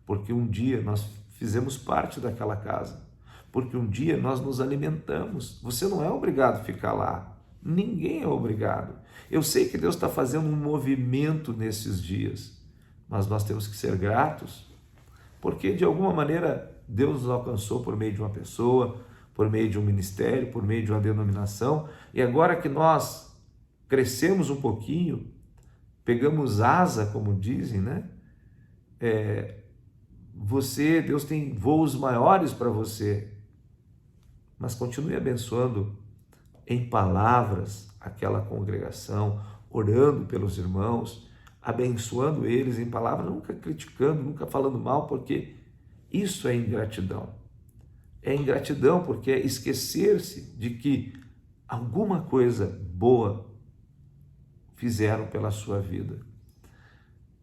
porque um dia nós fizemos parte daquela casa, porque um dia nós nos alimentamos. Você não é obrigado a ficar lá, ninguém é obrigado. Eu sei que Deus está fazendo um movimento nesses dias, mas nós temos que ser gratos, porque de alguma maneira Deus nos alcançou por meio de uma pessoa, por meio de um ministério, por meio de uma denominação, e agora que nós crescemos um pouquinho, pegamos asa, como dizem, né? Deus tem voos maiores para você, mas continue abençoando em palavras aquela congregação, orando pelos irmãos, abençoando eles em palavras, nunca criticando, nunca falando mal, porque isso é ingratidão. É ingratidão porque é esquecer-se de que alguma coisa boa fizeram pela sua vida.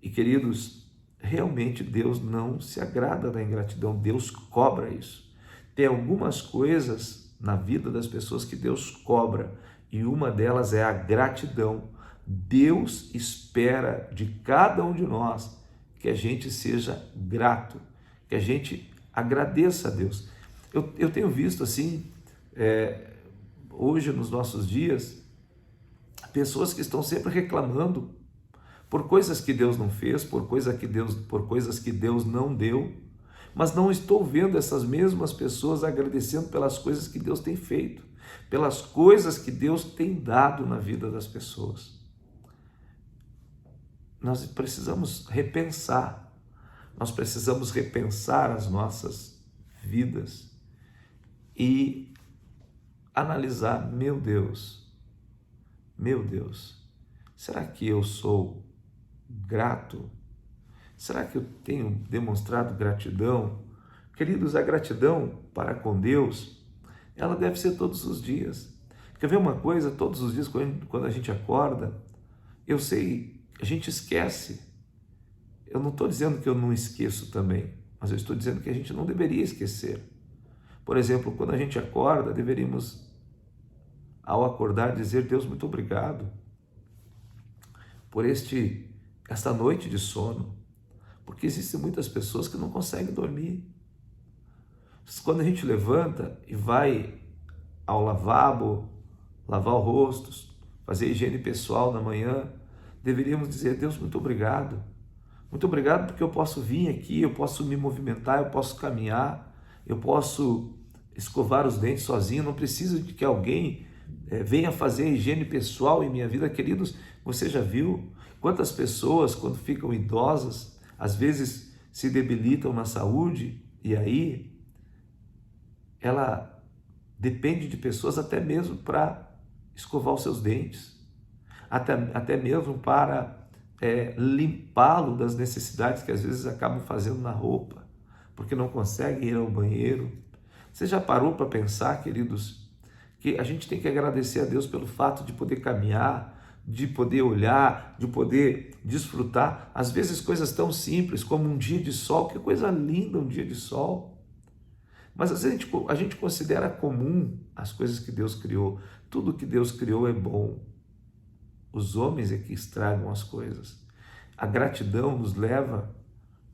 E queridos, realmente Deus não se agrada da ingratidão, Deus cobra isso. Tem algumas coisas na vida das pessoas que Deus cobra, e uma delas é a gratidão. Deus espera de cada um de nós que a gente seja grato, que a gente agradeça a Deus. Eu tenho visto assim, hoje nos nossos dias, pessoas que estão sempre reclamando por coisas que Deus não fez, por coisas que Deus não deu, mas não estou vendo essas mesmas pessoas agradecendo pelas coisas que Deus tem feito, pelas coisas que Deus tem dado na vida das pessoas. Nós precisamos repensar as nossas vidas e analisar, meu Deus, será que eu sou grato? Será que eu tenho demonstrado gratidão? Queridos, a gratidão para com Deus, ela deve ser todos os dias. Quer ver uma coisa? Todos os dias, quando a gente acorda, eu sei, a gente esquece. Eu não estou dizendo que eu não esqueço também, mas eu estou dizendo que a gente não deveria esquecer. Por exemplo, quando a gente acorda, deveríamos, ao acordar, dizer: Deus, muito obrigado por esta noite de sono, porque existem muitas pessoas que não conseguem dormir. Quando a gente levanta e vai ao lavabo, lavar o rosto, fazer higiene pessoal na manhã, deveríamos dizer: Deus, muito obrigado porque eu posso vir aqui, eu posso me movimentar, eu posso caminhar, eu posso escovar os dentes sozinho, não preciso de que alguém venha fazer higiene pessoal em minha vida. Queridos, você já viu quantas pessoas, quando ficam idosas, às vezes se debilitam na saúde, e aí ela depende de pessoas até mesmo para escovar os seus dentes, até mesmo para limpá-lo das necessidades que às vezes acabam fazendo na roupa, porque não conseguem ir ao banheiro. Você já parou para pensar, queridos, que a gente tem que agradecer a Deus pelo fato de poder caminhar, de poder olhar, de poder desfrutar, às vezes coisas tão simples como um dia de sol, que coisa linda um dia de sol. Mas às vezes a gente considera comum as coisas que Deus criou. Tudo que Deus criou é bom. Os homens é que estragam as coisas. A gratidão nos leva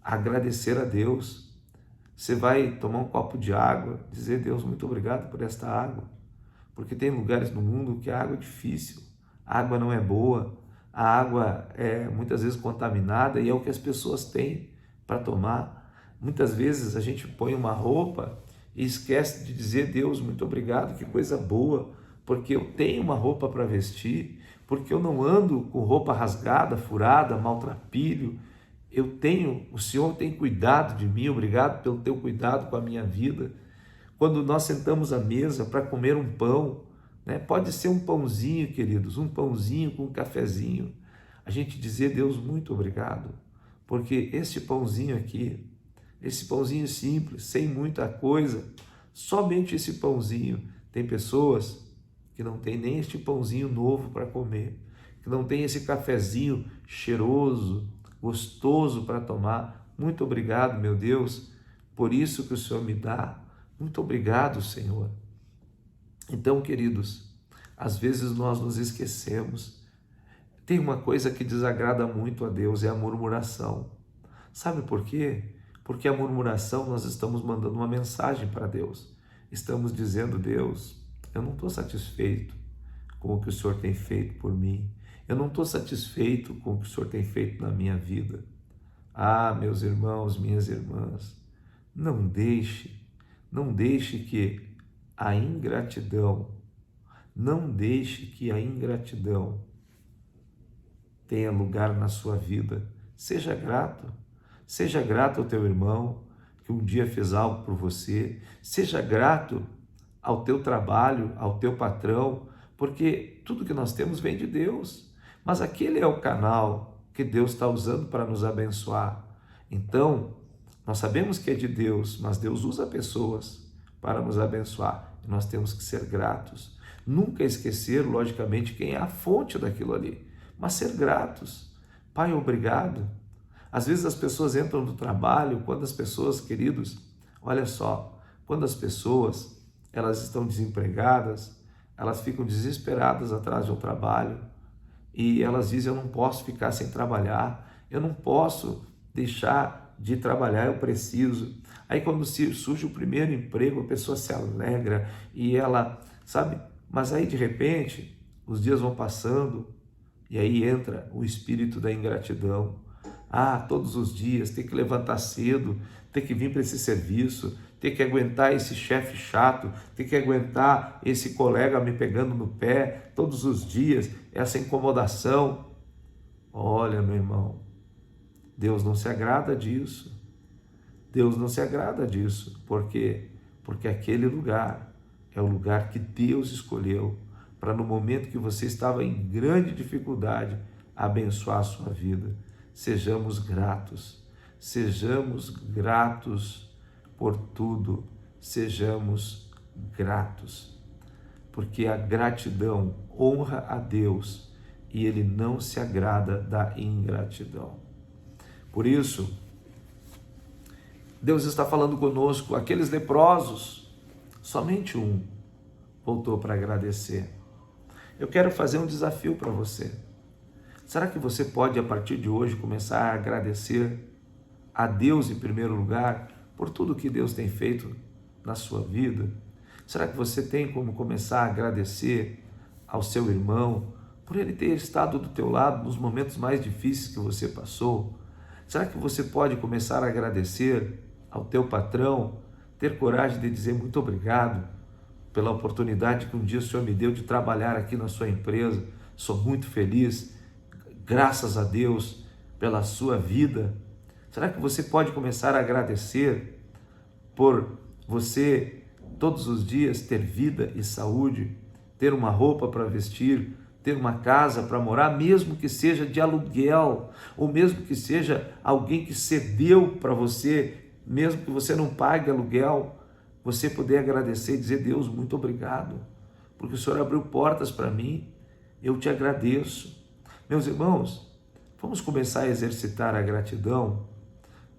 a agradecer a Deus. Você vai tomar um copo de água, dizer: Deus, muito obrigado por esta água, porque tem lugares no mundo que a água é difícil, a água não é boa, a água é muitas vezes contaminada e é o que as pessoas têm para tomar. Muitas vezes a gente põe uma roupa e esquece de dizer: Deus, muito obrigado, que coisa boa, porque eu tenho uma roupa para vestir, porque eu não ando com roupa rasgada, furada, maltrapilho. O Senhor tem cuidado de mim, obrigado pelo teu cuidado com a minha vida. Quando nós sentamos à mesa para comer um pão, pode ser um pãozinho, queridos, um pãozinho com um cafezinho, a gente dizer: Deus, muito obrigado, porque esse pãozinho aqui, esse pãozinho simples, sem muita coisa, somente esse pãozinho. Tem pessoas que não tem nem este pãozinho novo para comer, que não tem esse cafezinho cheiroso, gostoso para tomar. Muito obrigado, meu Deus, por isso que o Senhor me dá. Muito obrigado, Senhor. Então, queridos, às vezes nós nos esquecemos. Tem uma coisa que desagrada muito a Deus, é a murmuração. Sabe por quê? Porque a murmuração, nós estamos mandando uma mensagem para Deus. Estamos dizendo: Deus, eu não estou satisfeito com o que o Senhor tem feito por mim. Eu não estou satisfeito com o que o Senhor tem feito na minha vida. Ah, meus irmãos, minhas irmãs, não deixe que a ingratidão, tenha lugar na sua vida. Seja grato ao teu irmão, que um dia fez algo por você. Seja grato ao teu trabalho, ao teu patrão, porque tudo que nós temos vem de Deus. Mas aquele é o canal que Deus está usando para nos abençoar. Então, nós sabemos que é de Deus, mas Deus usa pessoas para nos abençoar. E nós temos que ser gratos. Nunca esquecer, logicamente, quem é a fonte daquilo ali, mas ser gratos. Pai, obrigado. Às vezes as pessoas entram no trabalho, quando as pessoas, queridos, olha só, quando as pessoas, elas estão desempregadas, elas ficam desesperadas atrás de um trabalho e elas dizem, eu não posso ficar sem trabalhar, eu não posso deixar de trabalhar, eu preciso. Aí quando surge o primeiro emprego, a pessoa se alegra e ela, sabe, mas aí de repente, os dias vão passando e aí entra o espírito da ingratidão. Todos os dias, ter que levantar cedo, ter que vir para esse serviço, ter que aguentar esse chefe chato, ter que aguentar esse colega me pegando no pé, todos os dias, essa incomodação. Olha, meu irmão, Deus não se agrada disso. Deus não se agrada disso. Por quê? Porque aquele lugar é o lugar que Deus escolheu para no momento que você estava em grande dificuldade, abençoar a sua vida. Sejamos gratos por tudo, sejamos gratos, porque a gratidão honra a Deus e Ele não se agrada da ingratidão. Por isso, Deus está falando conosco, aqueles leprosos, somente um voltou para agradecer. Eu quero fazer um desafio para você. Será que você pode, a partir de hoje, começar a agradecer a Deus em primeiro lugar por tudo que Deus tem feito na sua vida? Será que você tem como começar a agradecer ao seu irmão por ele ter estado do teu lado nos momentos mais difíceis que você passou? Será que você pode começar a agradecer ao teu patrão, ter coragem de dizer muito obrigado pela oportunidade que um dia o Senhor me deu de trabalhar aqui na sua empresa? Sou muito feliz. Graças a Deus pela sua vida. Será que você pode começar a agradecer por você todos os dias ter vida e saúde, ter uma roupa para vestir, ter uma casa para morar, mesmo que seja de aluguel, ou mesmo que seja alguém que cedeu para você, mesmo que você não pague aluguel, você poder agradecer e dizer, Deus, muito obrigado, porque o Senhor abriu portas para mim, eu te agradeço. Meus irmãos, vamos começar a exercitar a gratidão,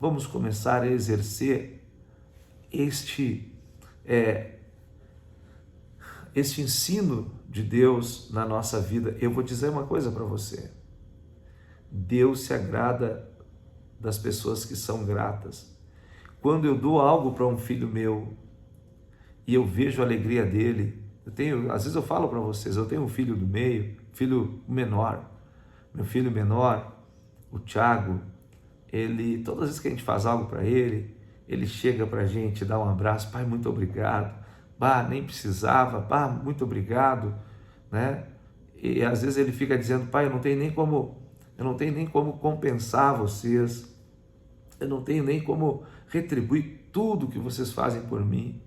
vamos começar a exercer este ensino de Deus na nossa vida. Eu vou dizer uma coisa para você, Deus se agrada das pessoas que são gratas. Quando eu dou algo para um filho meu e eu vejo a alegria dele, às vezes eu falo para vocês, eu tenho um filho do meio, filho menor. Meu filho menor, o Thiago, todas as vezes que a gente faz algo para ele, ele chega para a gente, dá um abraço, pai, muito obrigado, nem precisava, muito obrigado, né? E às vezes ele fica dizendo, pai, eu não tenho nem como compensar vocês, eu não tenho nem como retribuir tudo que vocês fazem por mim.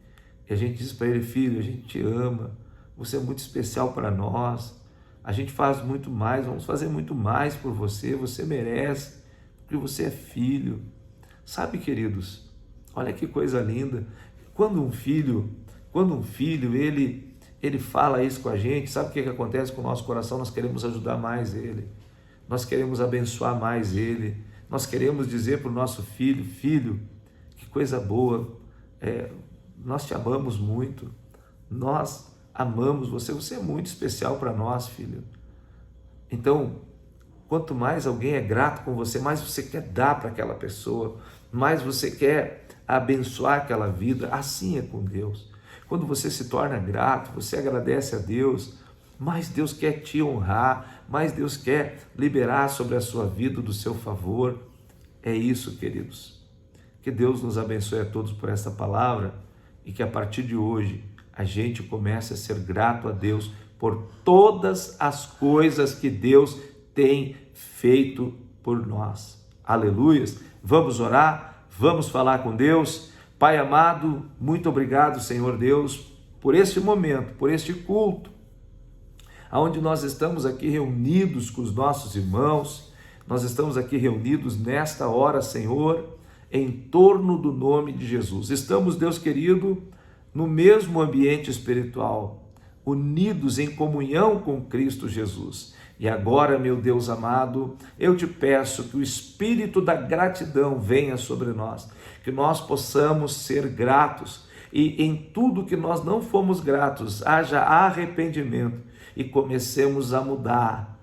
E a gente diz para ele, filho, a gente te ama, você é muito especial para nós, a gente faz muito mais, vamos fazer muito mais por você, você merece, porque você é filho. Sabe, queridos, olha que coisa linda, quando um filho ele fala isso com a gente, sabe o que acontece com o nosso coração? Nós queremos ajudar mais ele, nós queremos abençoar mais ele, nós queremos dizer para o nosso filho, filho, que coisa boa, nós te amamos muito, nós amamos você, você é muito especial para nós, filho. Então, quanto mais alguém é grato com você, mais você quer dar para aquela pessoa, mais você quer abençoar aquela vida. Assim é com Deus. Quando você se torna grato, você agradece a Deus, mais Deus quer te honrar, mais Deus quer liberar sobre a sua vida do seu favor. É isso, queridos. Que Deus nos abençoe a todos por essa palavra e que a partir de hoje a gente comece a ser grato a Deus por todas as coisas que Deus tem feito por nós. Aleluias! Vamos orar, vamos falar com Deus. Pai amado, muito obrigado, Senhor Deus, por este momento, por este culto, onde nós estamos aqui reunidos com os nossos irmãos, nós estamos aqui reunidos nesta hora, Senhor, em torno do nome de Jesus. Estamos, Deus querido, no mesmo ambiente espiritual, unidos em comunhão com Cristo Jesus. E agora, meu Deus amado, eu te peço que o espírito da gratidão venha sobre nós, que nós possamos ser gratos e em tudo que nós não fomos gratos, haja arrependimento e comecemos a mudar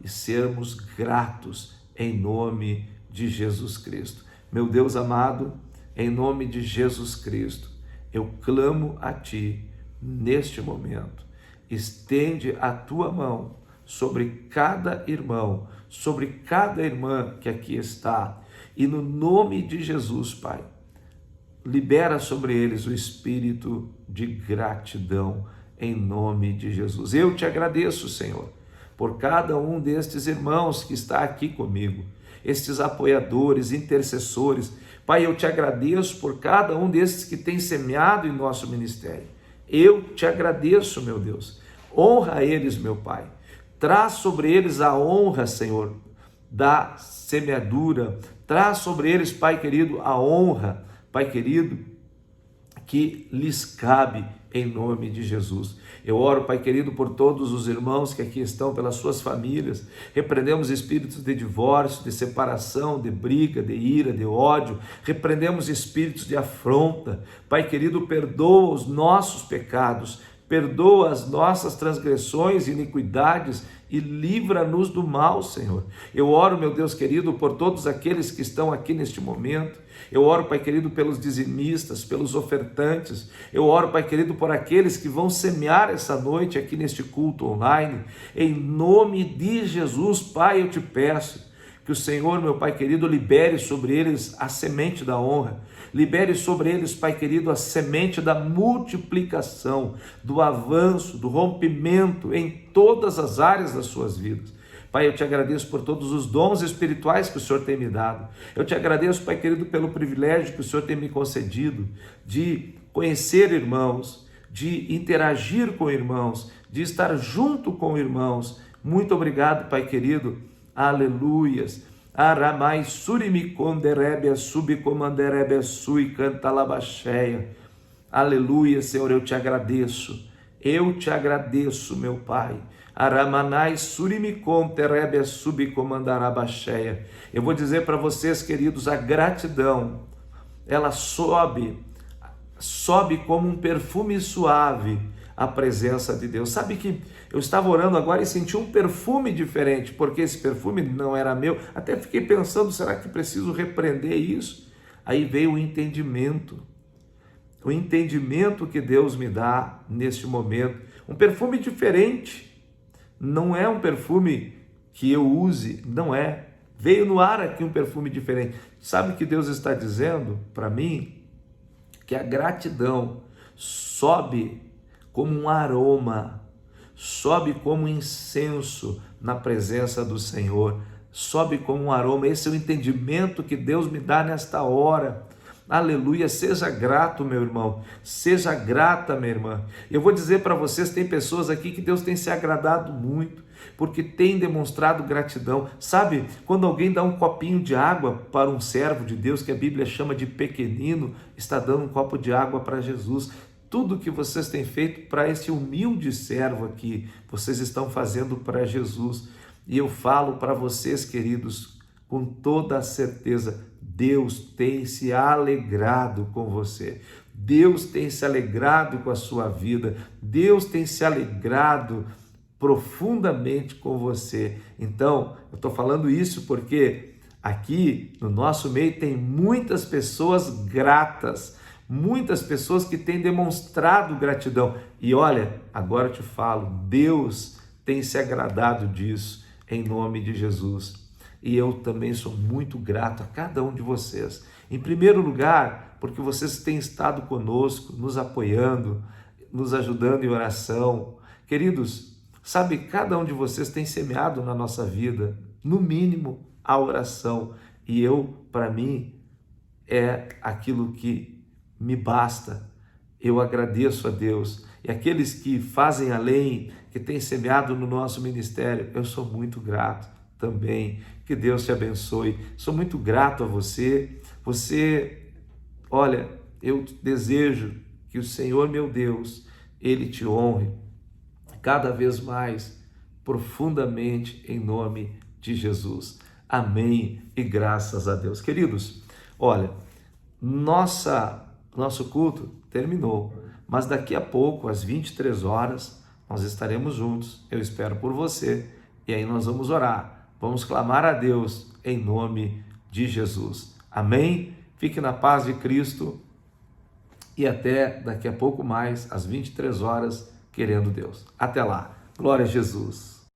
e sermos gratos em nome de Jesus Cristo. Meu Deus amado, em nome de Jesus Cristo, eu clamo a Ti neste momento. Estende a Tua mão sobre cada irmão, sobre cada irmã que aqui está. E no nome de Jesus, Pai, libera sobre eles o espírito de gratidão em nome de Jesus. Eu te agradeço, Senhor, por cada um destes irmãos que está aqui comigo, estes apoiadores, intercessores. Pai, eu te agradeço por cada um destes que tem semeado em nosso ministério. Eu te agradeço, meu Deus. Honra eles, meu Pai. Traz sobre eles a honra, Senhor, da semeadura. Traz sobre eles, Pai querido, a honra, Pai querido, que lhes cabe em nome de Jesus. Eu oro, Pai querido, por todos os irmãos que aqui estão, pelas suas famílias. Repreendemos espíritos de divórcio, de separação, de briga, de ira, de ódio. Repreendemos espíritos de afronta. Pai querido, perdoa os nossos pecados, perdoa as nossas transgressões e iniquidades e livra-nos do mal, Senhor. Eu oro, meu Deus querido, por todos aqueles que estão aqui neste momento. Eu oro, Pai querido, pelos dizimistas, pelos ofertantes. Eu oro, Pai querido, por aqueles que vão semear essa noite aqui neste culto online. Em nome de Jesus, Pai, eu te peço que o Senhor, meu Pai querido, libere sobre eles a semente da honra. Libere sobre eles, Pai querido, a semente da multiplicação, do avanço, do rompimento em todas as áreas das suas vidas. Pai, eu te agradeço por todos os dons espirituais que o Senhor tem me dado. Eu te agradeço, Pai querido, pelo privilégio que o Senhor tem me concedido de conhecer irmãos, de interagir com irmãos, de estar junto com irmãos. Muito obrigado, Pai querido. Aleluias. Aramai surimiconderebia subcomanderebia sui cantalabacheia. Aleluia, Senhor, eu te agradeço. Eu te agradeço, meu Pai. Aramanai surimiconderebia subcomandarabacheia. Eu vou dizer para vocês, queridos, a gratidão, ela sobe como um perfume suave à presença de Deus. Sabe que eu estava orando agora e senti um perfume diferente, porque esse perfume não era meu. Até fiquei pensando, será que preciso repreender isso? Aí veio o entendimento que Deus me dá neste momento. Um perfume diferente, não é um perfume que eu use, não é. Veio no ar aqui um perfume diferente. Sabe o que Deus está dizendo para mim? Que a gratidão sobe como um aroma, sobe como um incenso na presença do Senhor, sobe como um aroma. Esse é o entendimento que Deus me dá nesta hora. Aleluia, seja grato, meu irmão, seja grata, minha irmã. Eu vou dizer para vocês, tem pessoas aqui que Deus tem se agradado muito, porque tem demonstrado gratidão. Sabe, quando alguém dá um copinho de água para um servo de Deus, que a Bíblia chama de pequenino, está dando um copo de água para Jesus. Tudo que vocês têm feito para esse humilde servo aqui, vocês estão fazendo para Jesus. E eu falo para vocês, queridos, com toda a certeza, Deus tem se alegrado com você. Deus tem se alegrado com a sua vida. Deus tem se alegrado profundamente com você. Então, eu estou falando isso porque aqui no nosso meio tem muitas pessoas gratas, muitas pessoas que têm demonstrado gratidão. E olha, agora eu te falo, Deus tem se agradado disso em nome de Jesus. E eu também sou muito grato a cada um de vocês. Em primeiro lugar, porque vocês têm estado conosco, nos apoiando, nos ajudando em oração. Queridos, sabe, cada um de vocês tem semeado na nossa vida, no mínimo, a oração. E eu, para mim, é aquilo que me basta. Eu agradeço a Deus. E aqueles que fazem além, que têm semeado no nosso ministério, eu sou muito grato também. Que Deus te abençoe. Sou muito grato a você. Olha, eu desejo que o Senhor, meu Deus, Ele te honre cada vez mais profundamente em nome de Jesus. Amém e graças a Deus. Queridos, olha, nosso culto terminou, mas daqui a pouco, às 23 horas, nós estaremos juntos. Eu espero por você e aí nós vamos orar. Vamos clamar a Deus em nome de Jesus. Amém? Fique na paz de Cristo e até daqui a pouco mais, às 23 horas, querendo Deus. Até lá. Glória a Jesus.